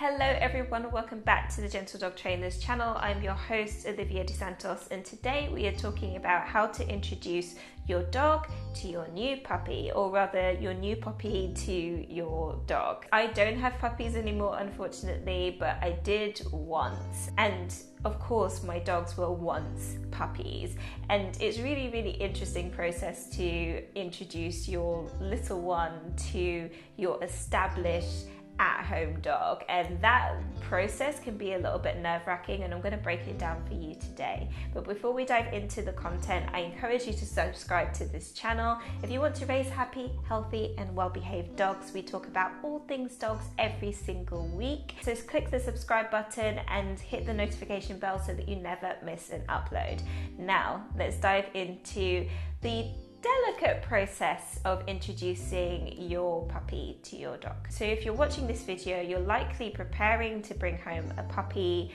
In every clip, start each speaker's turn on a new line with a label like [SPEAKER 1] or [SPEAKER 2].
[SPEAKER 1] Hello everyone, welcome back to the Gentle Dog Trainers channel. I'm your host Olivia De Santos, and today we are talking about how to introduce your dog to your new puppy, or rather your new puppy to your dog. I don't have puppies anymore, unfortunately, but I did once, and of course my dogs were once puppies, and it's really interesting process to introduce your little one to your established at-home dog, and that process can be a little bit nerve-wracking, and I'm going to break it down for you today. But before we dive into the content, I encourage you to subscribe to this channel if you want to raise happy, healthy and well-behaved dogs. We talk about all things dogs every single week, so just click the subscribe button and hit the notification bell so that you never miss an upload. Now let's dive into the delicate process of introducing your puppy to your dog. So if you're watching this video, you're likely preparing to bring home a puppy,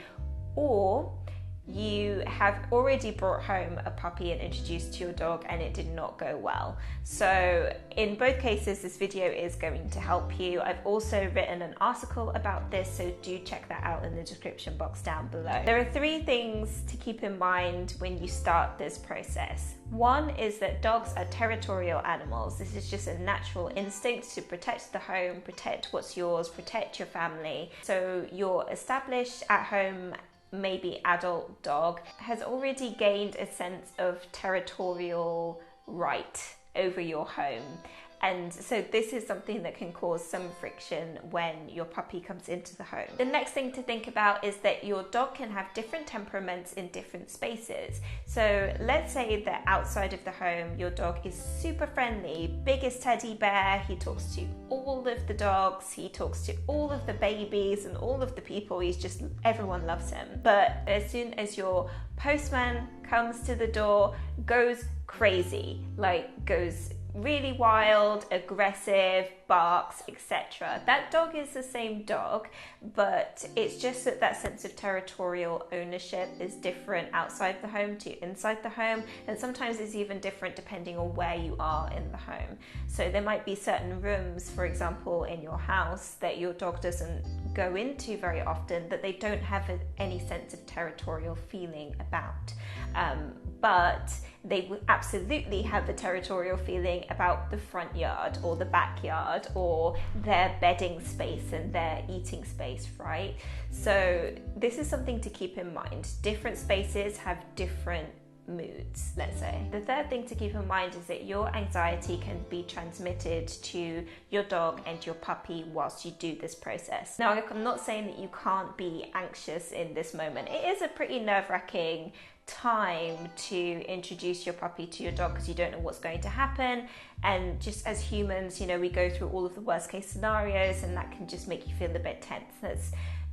[SPEAKER 1] or you have already brought home a puppy and introduced to your dog and it did not go well. So in both cases, this video is going to help you. I've also written an article about this, so do check that out in the description box down below. There are three things to keep in mind when you start this process. One is that dogs are territorial animals. This is just a natural instinct to protect the home, protect what's yours, protect your family. So your established at home, maybe adult dog has already gained a sense of territorial right over your home. And so this is something that can cause some friction when your puppy comes into the home. The next thing to think about is that your dog can have different temperaments in different spaces. So let's say that outside of the home, your dog is super friendly, biggest teddy bear, he talks to all of the dogs, he talks to all of the babies and all of the people, everyone loves him. But as soon as your postman comes to the door, goes crazy, goes really wild, aggressive, barks, etc. That dog is the same dog, but it's just that sense of territorial ownership is different outside the home to inside the home, and sometimes it's even different depending on where you are in the home. So there might be certain rooms, for example, in your house that your dog doesn't go into very often, that they don't have any sense of territorial feeling about. But they will absolutely have a territorial feeling about the front yard or the backyard or their bedding space and their eating space, right? So this is something to keep in mind. Different spaces have different moods, let's say. The third thing to keep in mind is that your anxiety can be transmitted to your dog and your puppy whilst you do this process. Now, I'm not saying that you can't be anxious in this moment. It is a pretty nerve-wracking time to introduce your puppy to your dog because you don't know what's going to happen, and just as humans, we go through all of the worst case scenarios, and that can just make you feel a bit tense. That's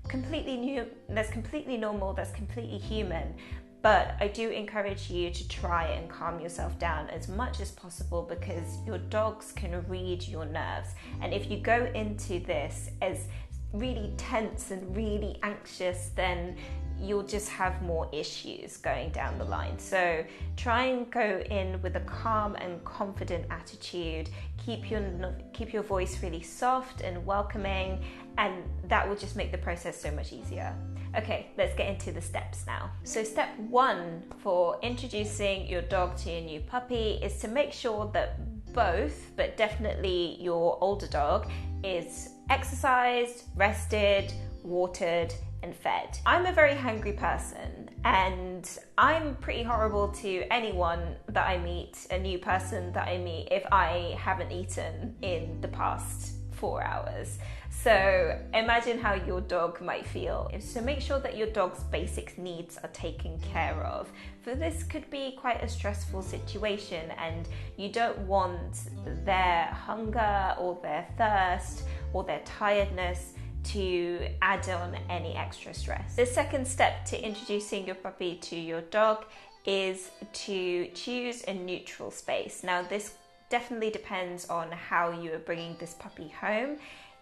[SPEAKER 1] completely normal, that's completely human. But I do encourage you to try and calm yourself down as much as possible, because your dogs can read your nerves, and if you go into this as really tense and really anxious, then you'll just have more issues going down the line. So try and go in with a calm and confident attitude. Keep your voice really soft and welcoming, and that will just make the process so much easier. Okay, let's get into the steps now. So step one for introducing your dog to your new puppy is to make sure that both, but definitely your older dog, is exercised, rested, watered and fed. I'm a very hungry person, and I'm pretty horrible to anyone that I meet, a new person that I meet, if I haven't eaten in the past 4 hours. So imagine how your dog might feel. So make sure that your dog's basic needs are taken care of. For this could be quite a stressful situation, and you don't want their hunger or their thirst or their tiredness to add on any extra stress. The second step to introducing your puppy to your dog is to choose a neutral space. Now, this definitely depends on how you are bringing this puppy home.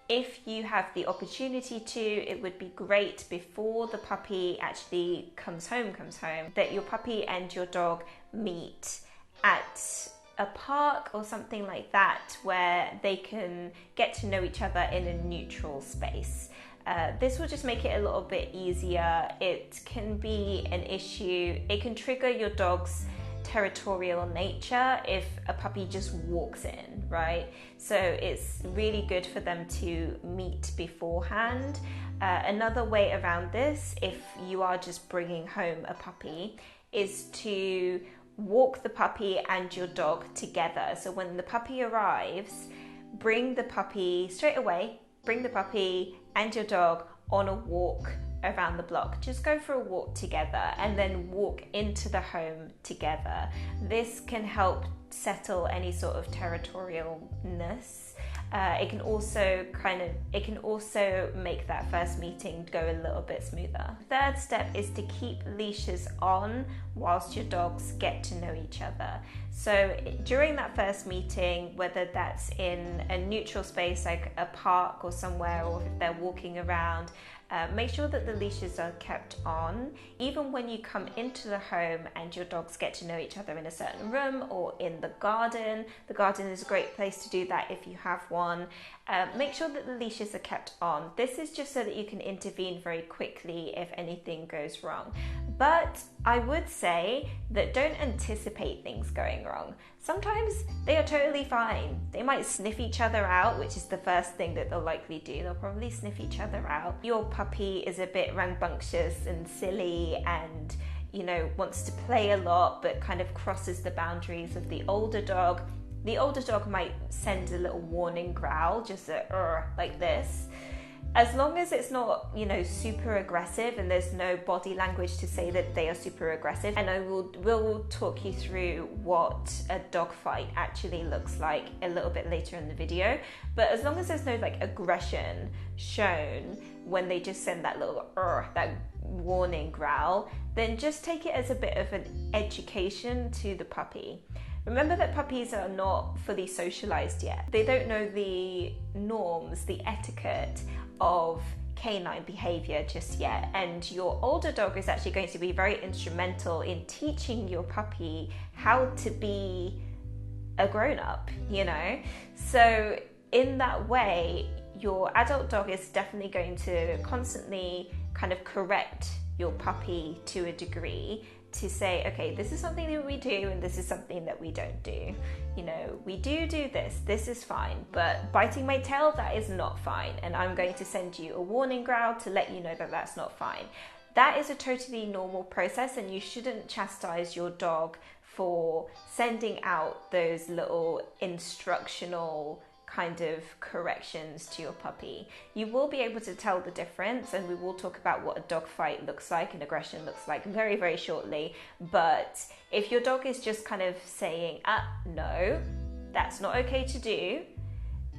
[SPEAKER 1] If you have the opportunity to, it would be great before the puppy actually comes home, that your puppy and your dog meet at a park or something like that, where they can get to know each other in a neutral space. This will just make it a little bit easier. It can be an issue. It can trigger your dog's territorial nature if a puppy just walks in, right? So it's really good for them to meet beforehand. Another way around this, if you are just bringing home a puppy, is to walk the puppy and your dog together. So when the puppy arrives, bring the puppy straight away, bring the puppy and your dog on a walk around the block. Just go for a walk together and then walk into the home together. This can help settle any sort of territorialness. It can also make that first meeting go a little bit smoother. Third step is to keep leashes on whilst your dogs get to know each other. So during that first meeting, whether that's in a neutral space like a park or somewhere, or if they're walking around, make sure that the leashes are kept on. Even when you come into the home and your dogs get to know each other in a certain room or in the garden is a great place to do that if you have one. Make sure that the leashes are kept on. This is just so that you can intervene very quickly if anything goes wrong. But I would say that don't anticipate things going wrong. Sometimes they are totally fine. They might sniff each other out, which is the first thing that they'll likely do. They'll probably sniff each other out. Your puppy is a bit rambunctious and silly and, wants to play a lot, but kind of crosses the boundaries of the older dog. The older dog might send a little warning growl, just like this. As long as it's not, super aggressive and there's no body language to say that they are super aggressive. And we'll talk you through what a dog fight actually looks like a little bit later in the video. But as long as there's no aggression shown when they just send that little that warning growl, then just take it as a bit of an education to the puppy. Remember that puppies are not fully socialized yet. They don't know the norms, the etiquette of canine behavior just yet. And your older dog is actually going to be very instrumental in teaching your puppy how to be a grown-up, So in that way, your adult dog is definitely going to constantly kind of correct your puppy to a degree, to say, okay, this is something that we do and this is something that we don't do. We do this is fine, but biting my tail, that is not fine. And I'm going to send you a warning growl to let you know that that's not fine. That is a totally normal process, and you shouldn't chastise your dog for sending out those little instructional kind of corrections to your puppy. You will be able to tell the difference, and we will talk about what a dog fight looks like and aggression looks like very, very shortly. But if your dog is just kind of saying, no, that's not okay to do,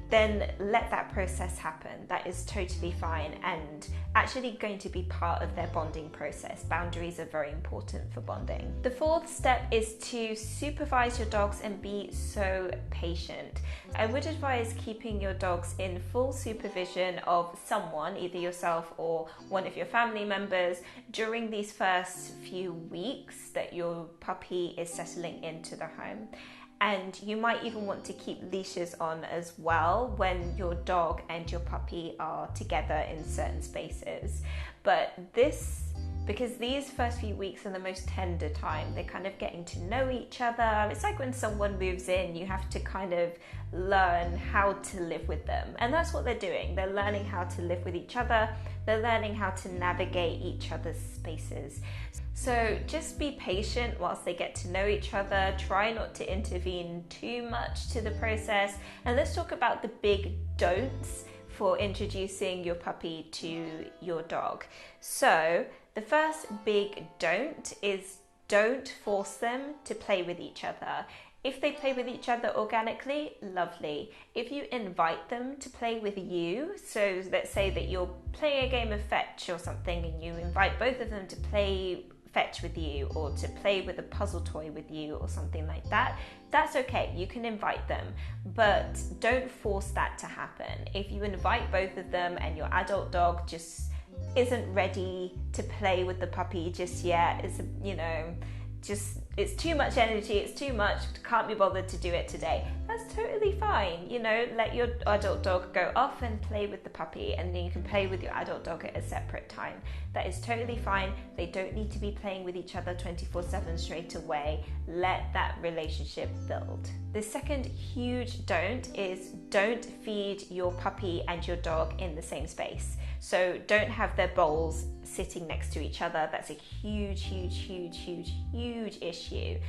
[SPEAKER 1] then let that process happen. That is totally fine and actually going to be part of their bonding process. Boundaries are very important for bonding. The fourth step is to supervise your dogs and be so patient. I would advise keeping your dogs in full supervision of someone, either yourself or one of your family members, during these first few weeks that your puppy is settling into the home. And you might even want to keep leashes on as well when your dog and your puppy are together in certain spaces. But because these first few weeks are the most tender time, they're kind of getting to know each other. It's like when someone moves in, you have to kind of learn how to live with them. And that's what they're doing. They're learning how to live with each other. They're learning how to navigate each other's spaces. So just be patient whilst they get to know each other. Try not to intervene too much to the process. And let's talk about the big don'ts for introducing your puppy to your dog. So the first big don't is don't force them to play with each other. If they play with each other organically, lovely. If you invite them to play with you, so let's say that you're playing a game of fetch or something and you invite both of them to play fetch with you or to play with a puzzle toy with you or something like that, that's okay. You can invite them, but don't force that to happen. If you invite both of them and your adult dog just isn't ready to play with the puppy just yet, it's too much energy, it's too much, can't be bothered to do it today. That's totally fine. You know, let your adult dog go off and play with the puppy, and then you can play with your adult dog at a separate time. That is totally fine. They don't need to be playing with each other 24/7 straight away. Let that relationship build. The second huge don't is don't feed your puppy and your dog in the same space. So don't have their bowls sitting next to each other. That's a huge issue.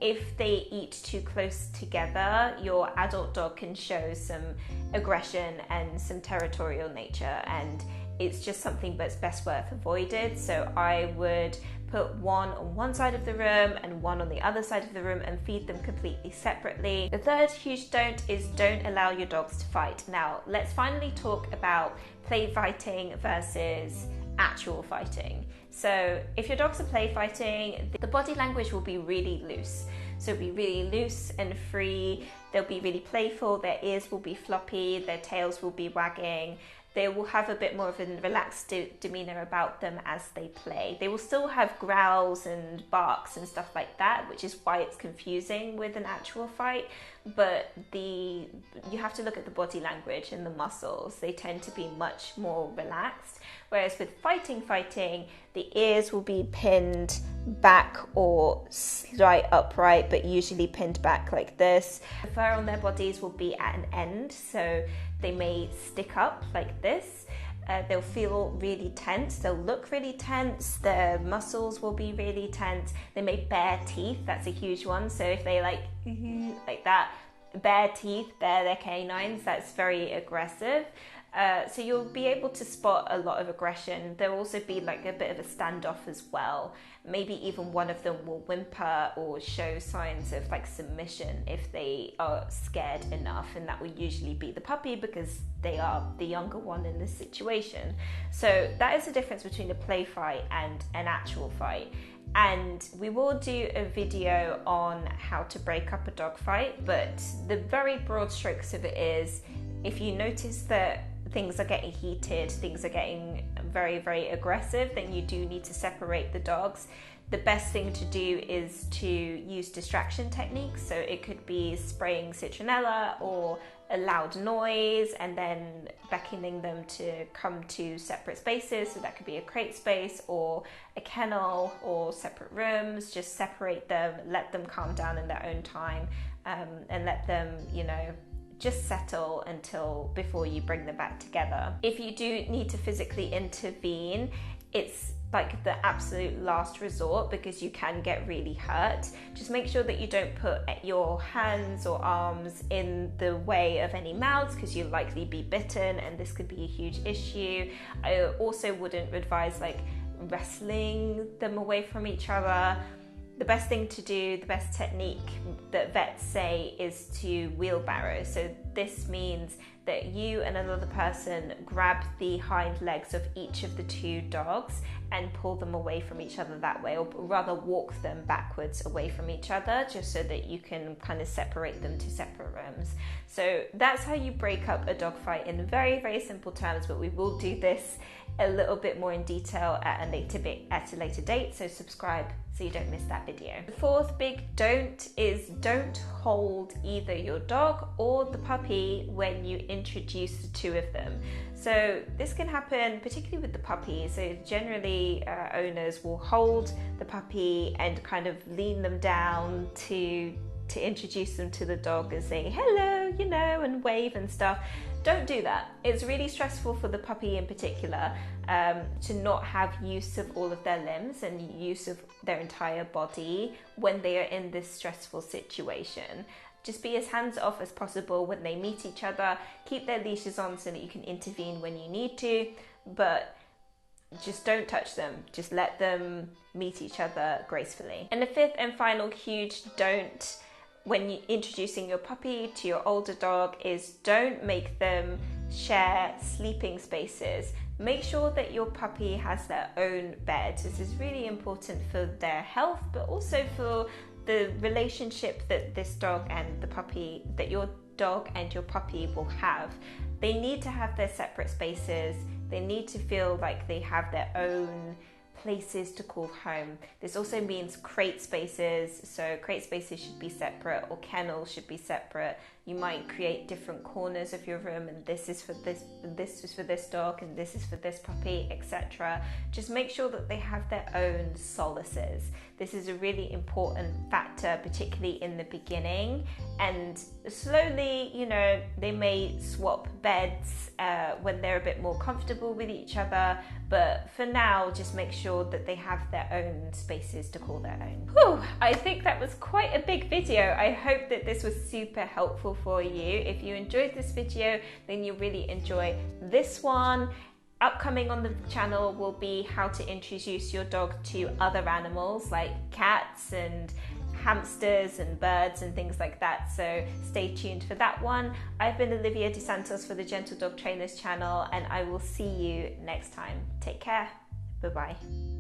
[SPEAKER 1] If they eat too close together, your adult dog can show some aggression and some territorial nature, and it's just something that's best worth avoided. So I would put one on one side of the room and one on the other side of the room and feed them completely separately. The third huge don't is don't allow your dogs to fight. Now, let's finally talk about play fighting versus actual fighting. So if your dogs are play fighting, the body language will be really loose. So it'll be really loose and free. They'll be really playful. Their ears will be floppy. Their tails will be wagging. They will have a bit more of a relaxed demeanor about them as they play. They will still have growls and barks and stuff like that, which is why it's confusing with an actual fight. But you have to look at the body language and the muscles. They tend to be much more relaxed. Whereas with fighting, the ears will be pinned back or slight upright, but usually pinned back like this. The fur on their bodies will be at an end, so they may stick up like this. They'll feel really tense. They'll look really tense. Their muscles will be really tense. They may bare teeth. That's a huge one. So if they like that, bare teeth, bare their canines, that's very aggressive. So you'll be able to spot a lot of aggression. There'll also be like a bit of a standoff as well. Maybe even one of them will whimper or show signs of like submission if they are scared enough, and that will usually be the puppy because they are the younger one in this situation. So that is the difference between a play fight and an actual fight. And we will do a video on how to break up a dog fight, but the very broad strokes of it is, if you notice that things are getting heated, things are getting very aggressive, then you do need to separate the dogs. The best thing to do is to use distraction techniques. So it could be spraying citronella or a loud noise and then beckoning them to come to separate spaces. So that could be a crate space or a kennel or separate rooms. Just separate them, let them calm down in their own time, and let them, just settle before you bring them back together. If you do need to physically intervene, it's like the absolute last resort because you can get really hurt. Just make sure that you don't put your hands or arms in the way of any mouths because you'll likely be bitten and this could be a huge issue. I also wouldn't advise like wrestling them away from each other. The best thing to do, the best technique that vets say is to wheelbarrow. So this means that you and another person grab the hind legs of each of the two dogs and pull them away from each other that way, or rather walk them backwards away from each other just so that you can kind of separate them to separate rooms. So that's how you break up a dog fight in very simple terms, but we will do this a little bit more in detail at a later date, so subscribe so you don't miss that video. The fourth big don't is don't hold either your dog or the puppy when you introduce the two of them. So this can happen particularly with the puppy. So generally owners will hold the puppy and kind of lean them down to introduce them to the dog and say hello, and wave and stuff. Don't do that. It's really stressful for the puppy in particular to not have use of all of their limbs and use of their entire body when they are in this stressful situation. Just be as hands off as possible when they meet each other. Keep their leashes on so that you can intervene when you need to, but just don't touch them. Just let them meet each other gracefully. And the fifth and final huge don't when you're introducing your puppy to your older dog is don't make them share sleeping spaces. Make sure that your puppy has their own bed. This is really important for their health, but also for the relationship that this dog and the puppy, that your dog and your puppy will have. They need to have their separate spaces. They need to feel like they have their own places to call home. This also means crate spaces. So crate spaces should be separate, or kennels should be separate. You might create different corners of your room, and this is for this, and this is for this dog, and this is for this puppy, etc. Just make sure that they have their own solaces. This is a really important factor, particularly in the beginning. And slowly, you know, they may swap beds when they're a bit more comfortable with each other. But for now, just make sure that they have their own spaces to call their own. Whew, I think that was quite a big video. I hope that this was super helpful for you. If you enjoyed this video, then you'll really enjoy this one. Upcoming on the channel will be how to introduce your dog to other animals like cats and hamsters and birds and things like that, so stay tuned for that one. I've been Olivia DeSantos for the Gentle Dog Trainers channel, and I will see you next time. Take care. Bye-bye.